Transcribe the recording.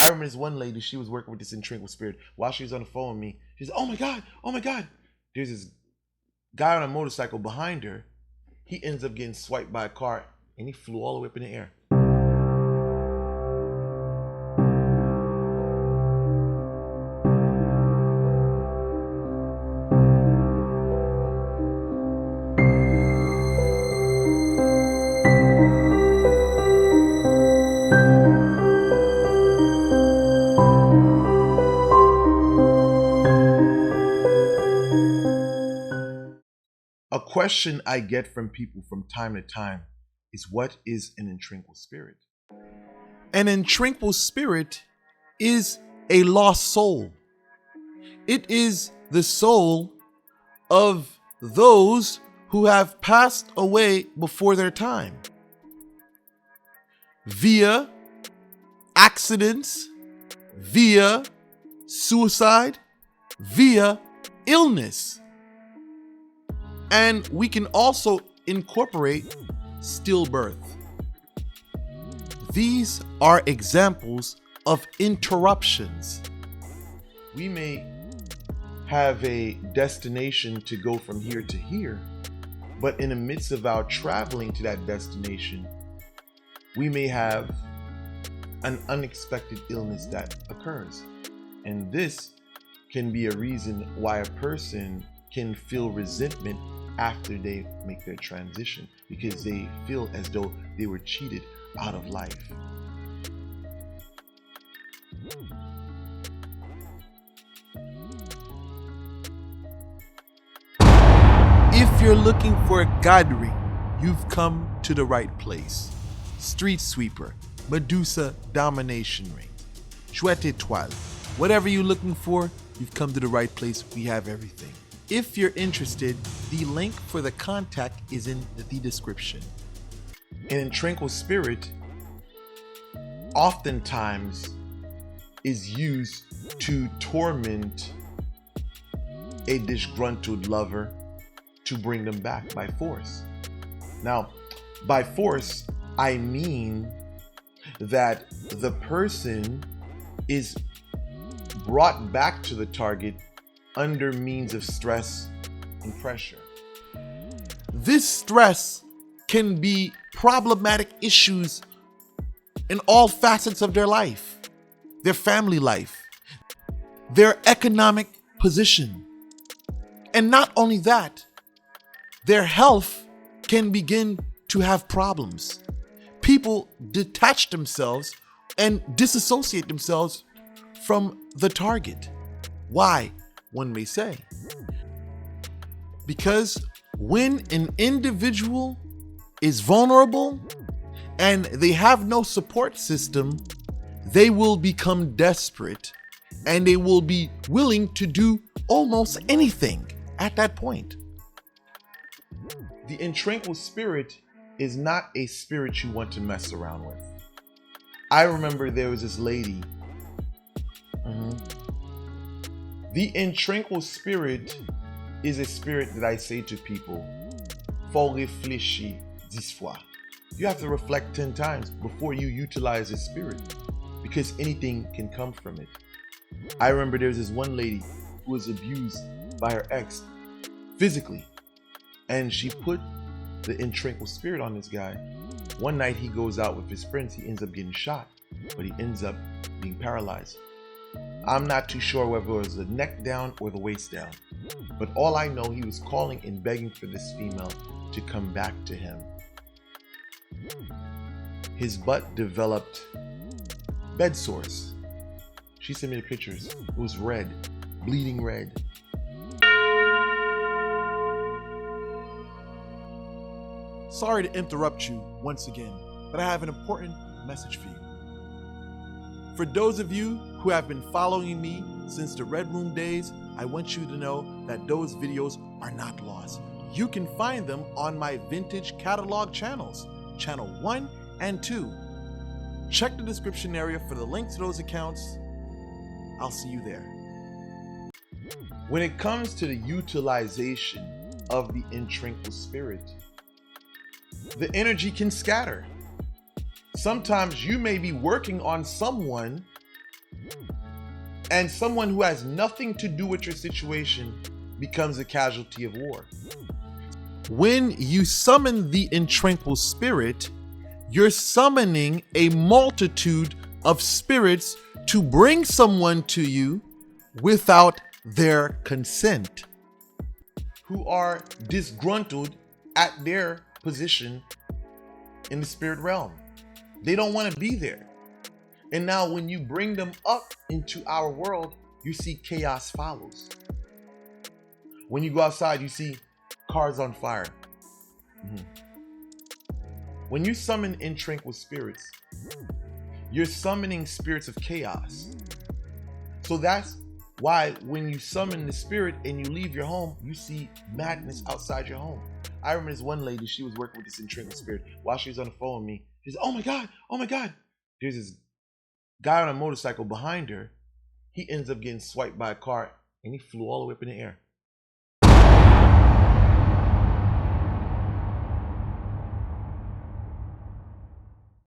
I remember this one lady, she was working with this Intranquil spirit. While she was on the phone with me, she said, oh my God. There's this guy on a motorcycle behind her. He ends up getting swiped by a car and he flew all the way up in the air. A question I get from people from time to time is, what is an intranquil spirit? An intranquil spirit is a lost soul. It is the soul of those who have passed away before their time via accidents, via suicide, via illness. And we can also incorporate stillbirth. These are examples of interruptions. We may have a destination to go from here to here, but in the midst of our traveling to that destination, we may have an unexpected illness that occurs. And this can be a reason why a person can feel resentment after they make their transition, because they feel as though they were cheated out of life. If you're looking for a gathering, you've come to the right place. Street sweeper, Medusa domination ring, Chouette étoile. Whatever you're looking for, you've come to the right place. We have everything. If you're interested, the link for the contact is in the description. An intranquil spirit oftentimes is used to torment a disgruntled lover to bring them back by force. Now, by force, I mean that the person is brought back to the target under means of stress and pressure. This stress can be problematic issues in all facets of their life, their family life, their economic position. And not only that, their health can begin to have problems. People detach themselves and disassociate themselves from the target. Why? One may say. Because when an individual is vulnerable and they have no support system, they will become desperate and they will be willing to do almost anything at that point. The intranquil spirit is not a spirit you want to mess around with. I remember there was this lady. The intranquil spirit is a spirit that I say to people, faut réfléchir 10 fois. You have to reflect 10 times before you utilize this spirit, because anything can come from it. I remember there was this one lady who was abused by her ex physically, and she put the intranquil spirit on this guy. One night he goes out with his friends, he ends up getting shot, but he ends up being paralyzed. I'm not too sure whether it was the neck down or the waist down, but all I know, he was calling and begging for this female to come back to him. His butt developed bed sores. She sent me the pictures. It was red, bleeding red. Sorry to interrupt you once again, but I have an important message for you. For those of you who have been following me since the Red Room days, I want you to know that those videos are not lost. You can find them on my vintage catalog channels, channel 1 and 2. Check the description area for the link to those accounts. I'll see you there. When it comes to the utilization of the intranquil spirit, the energy can scatter. Sometimes you may be working on someone And someone who has nothing to do with your situation becomes a casualty of war. When you summon the intranquil spirit, you're summoning a multitude of spirits to bring someone to you without their consent, who are disgruntled at their position in the spirit realm. They don't want to be there. And now when you bring them up into our world, you see chaos follows. When you go outside, you see cars on fire. When you summon intranquil spirits, you're summoning spirits of chaos. So that's why when you summon the spirit and you leave your home, you see madness outside your home. I remember this one lady, she was working with this intranquil spirit. While she was on the phone with me, she said, oh my God. There's this guy on a motorcycle behind her. He ends up getting swiped by a car and he flew all the way up in the air.